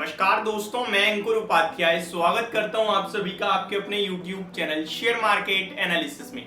नमस्कार दोस्तों, मैं अंकुर उपाध्याय स्वागत करता हूं आप सभी का आपके अपने YouTube channel share market analysis में।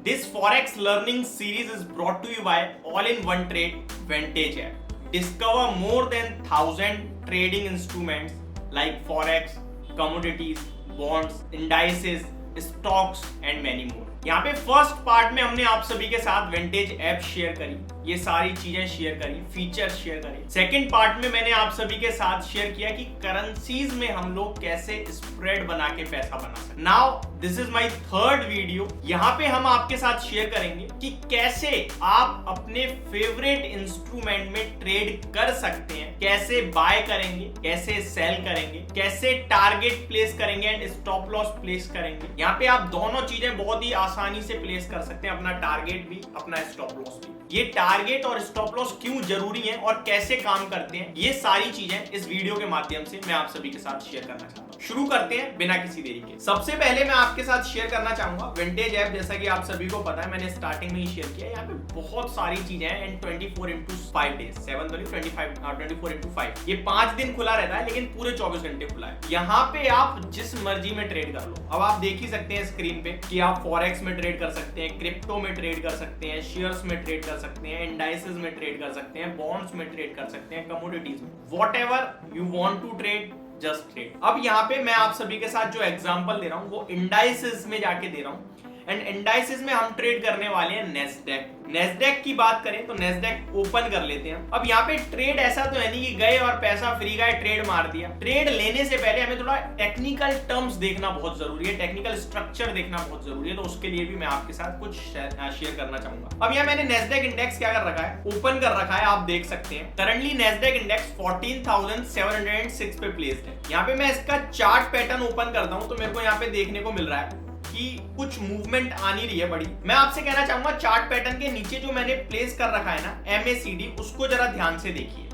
This forex learning series is brought to you by all in one trade Vantage app. Discover more than 1000 trading instruments like forex, commodities, bonds, indices, stocks and many more. यहाँ पे first part में हमने आप सभी के साथ vintage app share करी, ये सारी चीजें शेयर करी, फीचर शेयर करे। सेकंड पार्ट में मैंने आप सभी के साथ शेयर किया कि करेंसीज में हम लोग कैसे स्प्रेड बना के पैसा बना सकते। Now this is my third video. यहाँ पे हम आपके साथ शेयर करेंगे कि कैसे आप अपने फेवरेट इंस्ट्रूमेंट में ट्रेड कर सकते हैं, कैसे बाय करेंगे, कैसे सेल करेंगे, कैसे टारगेट प्लेस करेंगे एंड स्टॉप लॉस प्लेस करेंगे। यहाँ पे आप दोनों चीजें बहुत ही आसानी से प्लेस कर सकते हैं, अपना टारगेट भी, अपना स्टॉप लॉस भी। ये टारगेट और स्टॉप लॉस क्यों जरूरी है और कैसे काम करते हैं, ये सारी चीजें इस वीडियो के माध्यम से मैं आप सभी के साथ शेयर करना चाहता हूं। शुरू करते हैं बिना किसी देरी के। सबसे पहले मैं आपके साथ शेयर करना चाहूंगा विंटेज ऐप। जैसा कि आप सभी को पता है, मैंने स्टार्टिंग में ही शेयर किया। यहाँ पे बहुत सारी चीजें हैं एंड 24/5 डेज, 7 तो नहीं 24/5, ये 5 दिन खुला रहता है लेकिन पूरे 24 घंटे खुला है। यहाँ पे आप जिस मर्जी में ट्रेड कर लो। अब आप देख ही सकते हैं स्क्रीन पे कि आप फॉरेक्स में ट्रेड कर सकते हैं, क्रिप्टो में ट्रेड कर सकते हैं, शेयर्स में ट्रेड कर सकते हैं, इंडाइसेस में ट्रेड कर सकते हैं, बॉन्ड्स में ट्रेड कर सकते हैं, कमोडिटीज में, whatever you want to trade just trade. अब यहाँ पे मैं आप सभी के साथ जो एग्जांपल दे रहा हूँ वो इंडाइसेस में जाके दे रहा हूँ एंड इंडाइसेस में हम ट्रेड करने वाले हैं नेस्डैक। नेस्डैक की बात करें तो नेस्डैक ओपन कर लेते हैं। अब यहाँ पे ट्रेड ऐसा तो है नहीं कि गए और पैसा फ्री का ट्रेड मार दिया। ट्रेड लेने से पहले हमें थोड़ा टेक्निकल टर्म्स देखना बहुत जरूरी है, टेक्निकल स्ट्रक्चर देखना बहुत जरूरी है। तो उसके लिए भी मैं आपके साथ कुछ शेयर करना चाहूंगा। अब यहाँ मैंने नेस्डैक इंडेक्स क्या कर रखा है, ओपन कर रखा है, आप देख सकते हैं। करंटली नेस्डैक इंडेक्स 14,706 पे प्लेस्ड है। यहाँ पे मैं इसका चार्ट पैटर्न ओपन करता हूँ तो मेरे को यहाँ पे देखने को मिल रहा है कि कुछ मूवमेंट आ नहीं रही है बड़ी। मैं आपसे कहना चाहूंगा चार्ट पैटर्न के नीचे जो मैंने प्लेस कर रखा है ना MACD, उसको जरा ध्यान से देखिए।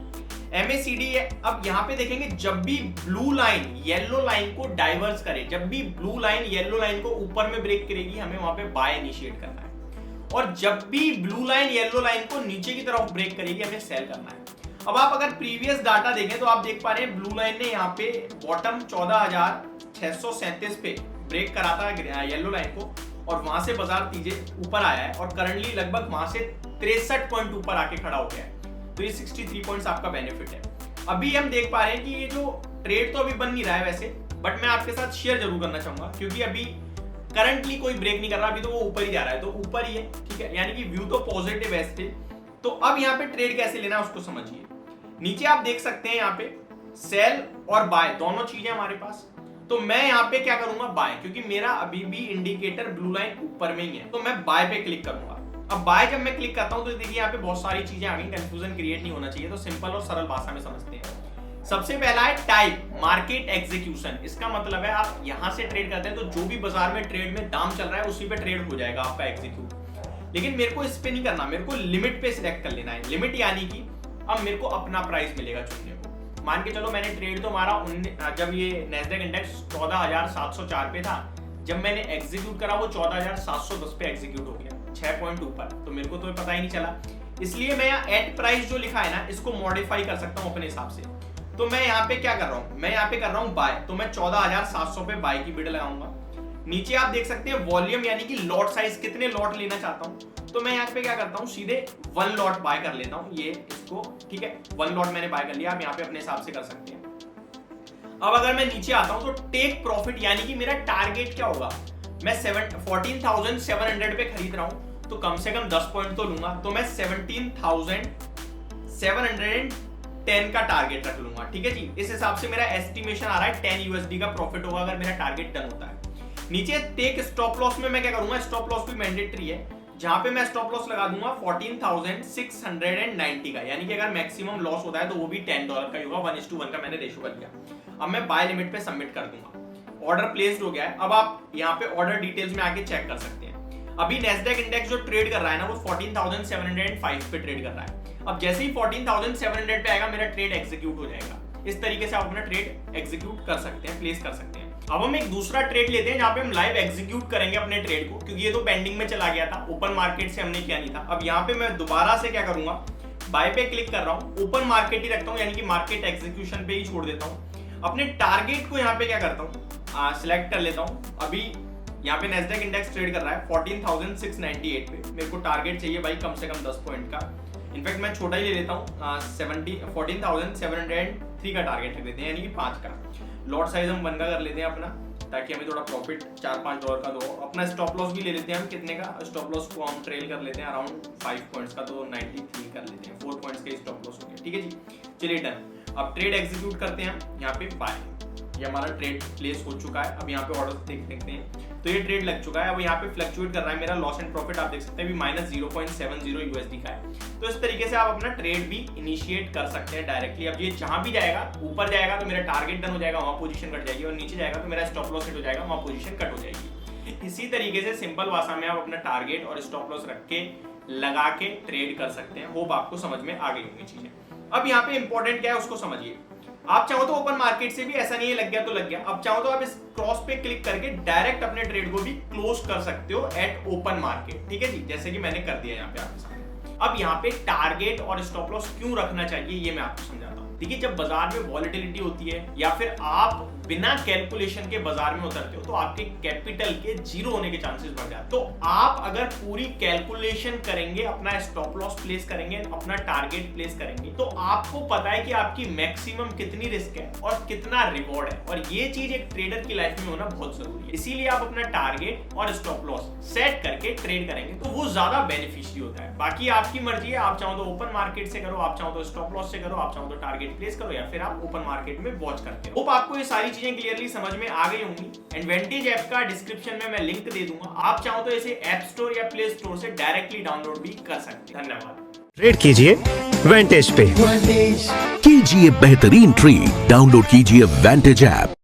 MACD है। अब यहाँ पे देखेंगे जब भी ब्लू लाइन येलो लाइन को डाइवर्स करे, जब भी ब्लू लाइन येलो लाइन को ऊपर में ब्रेक करेगी, हमें वहां पे बाय इनिशिएट करना है। और जब भी ब्लू लाइन येलो लाइन को नीचे की तरफ ब्रेक करेगी, हमें सेल करना है। अब आप अगर प्रीवियस डाटा देखें तो आप देख पा रहे हैं ब्लू लाइन ने यहाँ पे बॉटम 14,637 पे ब्रेक करा था येलो लाइन को और वहां से बाजार तीजे ऊपर आया है और करंटली लगभग वहां से 63 पॉइंट ऊपर आके खड़ा हो गया है। तो ये 63 पॉइंट्स आपका बेनिफिट है। अभी हम देख पा रहे हैं कि ये जो ट्रेड तो अभी बन नहीं रहा है वैसे, बट मैं आपके साथ शेयर जरूर करना चाहूंगा क्योंकि अभी करंटली कोई ब्रेक नहीं कर रहा, अभी तो वो ऊपर ही जा रहा है, तो ऊपर ही है, ठीक है। यानी कि व्यू तो पॉजिटिव है स्टिल। तो अब यहाँ पे ट्रेड कैसे लेना है उसको समझिए। नीचे आप देख सकते हैं यहाँ पे सेल और बाय दोनों चीजें हमारे पास। तो मैं यहाँ पे क्या करूंगा, बाय, क्योंकि मेरा अभी भी इंडिकेटर ब्लू लाइन ऊपर में ही है, तो मैं बाय पे क्लिक करूंगा। अब बाय जब मैं क्लिक करता हूं तो देखिए यहाँ पे बहुत सारी चीजें आ गई, कंफ्यूजन क्रिएट नहीं होना चाहिए। तो सिंपल और सरल भाषा में समझते हैं। सबसे पहला है टाइप मार्केट एग्जीक्यूशन। इसका मतलब है आप यहाँ से ट्रेड करते हैं तो जो भी बाजार में ट्रेड में दाम चल रहा है उसी पे ट्रेड हो जाएगा आपका एग्जीक्यूट। लेकिन मेरे को इस पे नहीं करना, मेरे को लिमिट पे सिलेक्ट कर लेना है। लिमिट यानी कि अब मेरे को अपना प्राइस मिलेगा चुनने को। मान के चलो मैंने ट्रेड तो मारा जब ये नेस्डैक इंडेक्स 14,704 पे था, जब मैंने एग्जीक्यूट करा वो 14,710 पे एग्जीक्यूट हो गया, 6 पॉइंट ऊपर। तो मेरे को तो पता ही नहीं चला, इसलिए मैं यहाँ एट प्राइस जो लिखा है ना, इसको मॉडिफाई कर सकता हूँ अपने हिसाब से। तो मैं यहाँ पे क्या कर रहा हूँ, मैं यहाँ पे कर रहा हूँ बाय। तो मैं 14,700 पे बाय की बिड लगाऊंगा। नीचे आप देख सकते हैं वॉल्यूम यानी कि लॉट साइज, कितने लॉट लेना चाहता हूँ। तो मैं यहाँ पे क्या करता हूँ, सीधे 1 लॉट बाय कर लेता हूँ, ये इसको, ठीक है। 1 लॉट मैंने बाय कर लिया। आप यहाँ पे अपने हिसाब से कर सकते हैं। अब अगर मैं नीचे आता हूँ तो टेक प्रॉफिट यानी कि मेरा टारगेट क्या होगा। मैं 14,700 पे खरीद रहा हूँ तो कम से कम 10 पॉइंट तो लूंगा। तो मैं 17,710 का टारगेट रख लूंगा, ठीक है जी। इस हिसाब से मेरा एस्टिमेशन आ रहा है 10 USD का प्रॉफिट होगा अगर मेरा टारगेट डन होता है। नीचे टेक स्टॉप लॉस में मैं क्या करूंगा, स्टॉप लॉस भी मैंडेटरी है, जहां पे मैं स्टॉप लॉस लगा दूंगा 14,690 का। यानी कि अगर मैक्सिमम लॉस होता है तो वो भी $10 का ही होगा। 1:1 का मैंने रेशियो कर लिया। अब मैं बाय लिमिट पे सबमिट कर दूंगा। ऑर्डर प्लेस्ड हो गया है। अब आप यहाँ पे ऑर्डर डिटेल्स में आके चेक कर सकते हैं। अभी नेस्डैक इंडेक्स जो ट्रेड कर रहा है ना, वो 14,705 पे ट्रेड कर रहा है। अब जैसे ही 14,700 पे आएगा मेरा ट्रेड एग्जीक्यूट हो जाएगा। इस तरीके से आप अपना ट्रेड एग्जीक्यूट कर सकते हैं, प्लेस कर सकते हैं। अब हम एक दूसरा ट्रेड लेते हैं जहां पे हम लाइव एग्जीक्यूट करेंगे अपने ट्रेड को, क्योंकि ये तो पेंडिंग में चला गया था, ओपन मार्केट से हमने किया नहीं था। अब यहाँ पे मैं दोबारा से क्या करूंगा, बाय पे क्लिक कर रहा हूँ, ओपन मार्केट ही रखता हूँ, यानी कि मार्केट एग्जीक्यूशन पे ही छोड़ देता हूँ। अपने टारगेट को यहाँ पे क्या करता हूँ, सिलेक्ट कर लेता हूँ। अभी यहाँ पे नेस्डैक इंडेक्स ट्रेड कर रहा है 14,698 पे, मेरे को टारगेट चाहिए भाई कम से कम 10 पॉइंट का। इनफैक्ट मैं छोटा ही ले लेता हूँ, 14,703 का टारगेट रख देते हैं, यानी कि 5 का। लॉट साइज हम 1 का कर लेते हैं अपना, ताकि हमें थोड़ा प्रॉफिट $4-5 का दो। अपना स्टॉप लॉस भी ले लेते हैं हम, कितने का स्टॉप लॉस को हम ट्रेल कर लेते हैं अराउंड 5 पॉइंट्स का, तो 93 कर लेते हैं, 4 पॉइंट्स का स्टॉप लॉस हो गया। ठीक है जी, चलिए डन। अब ट्रेड एग्जीक्यूट करते हैं हम यहाँ पे बाय। ये हमारा ट्रेड प्लेस हो चुका है। अब यहाँ पे ऑर्डर देखते हैं, तो ये ट्रेड लग चुका है। अब यहाँ पे फ्लक्चुएट कर रहा है मेरा लॉस एंड प्रॉफिट, आप देख सकते हैं अभी -0.70 USD का है। तो इस तरीके से आप अपना ट्रेड भी इनिशिएट कर सकते हैं डायरेक्टली। अब ये जहां भी जाएगा, ऊपर जाएगा तो मेरा टारगेट डन हो जाएगा, वहां पोजीशन कट जाएगी, और नीचे जाएगा तो मेरा स्टॉप लॉस हिट हो जाएगा, वहां पोजीशन कट हो जाएगी। इसी तरीके से सिंपल भाषा में आप अपना टारगेट और स्टॉप लॉस रख के लगा के ट्रेड कर सकते हैं। होप आपको समझ में आ गई होंगी चीजें। अब यहाँ पे इंपॉर्टेंट क्या है उसको समझिए। आप चाहो तो ओपन मार्केट से भी, ऐसा नहीं है लग गया तो लग गया, अब चाहो तो आप इस क्रॉस पे क्लिक करके डायरेक्ट अपने ट्रेड को भी क्लोज कर सकते हो एट ओपन मार्केट। ठीक है जी, जैसे कि मैंने कर दिया यहाँ पे आपके सामने। अब यहाँ पे टारगेट और स्टॉप लॉस क्यों रखना चाहिए ये मैं आपको समझाता हूँ। देखिए, जब बाजार में वॉलेटिलिटी होती है या फिर आप बिना कैलकुलेशन के बाजार में उतरते हो, तो आपके कैपिटल के जीरो होने के चांसेस बढ़ जाते हैं। तो आप अगर पूरी कैलकुलेशन करेंगे, अपना स्टॉप लॉस प्लेस करेंगे, अपना टारगेट प्लेस करेंगे, तो आपको पता है कि आपकी मैक्सिमम कितनी रिस्क है और कितना रिवॉर्ड है। और ये चीज एक ट्रेडर की लाइफ में होना बहुत जरूरी है। इसीलिए आप अपना टारगेट और स्टॉप लॉस सेट करके ट्रेड करेंगे तो वो ज्यादा बेनिफिशियरी होता है। बाकी आपकी मर्जी है, आप चाहो तो ओपन मार्केट से करो, आप चाहो तो स्टॉप लॉस से करो, आप चाहो तो टारगेट प्लेस करो, या फिर आप ओपन मार्केट में वॉच करते हो। होप आपको ये सारी चीजें क्लियरली समझ में आ गई होंगी। एडवांटेज ऐप का डिस्क्रिप्शन में मैं लिंक दे दूंगा, आप चाहो तो इसे ऐप स्टोर या प्ले स्टोर से डायरेक्टली डाउनलोड भी कर सकते हैं। धन्यवाद। ट्रेड कीजिए वेंटेज पे, कीजिए बेहतरीन ट्रेड, डाउनलोड कीजिए वेंटेज ऐप।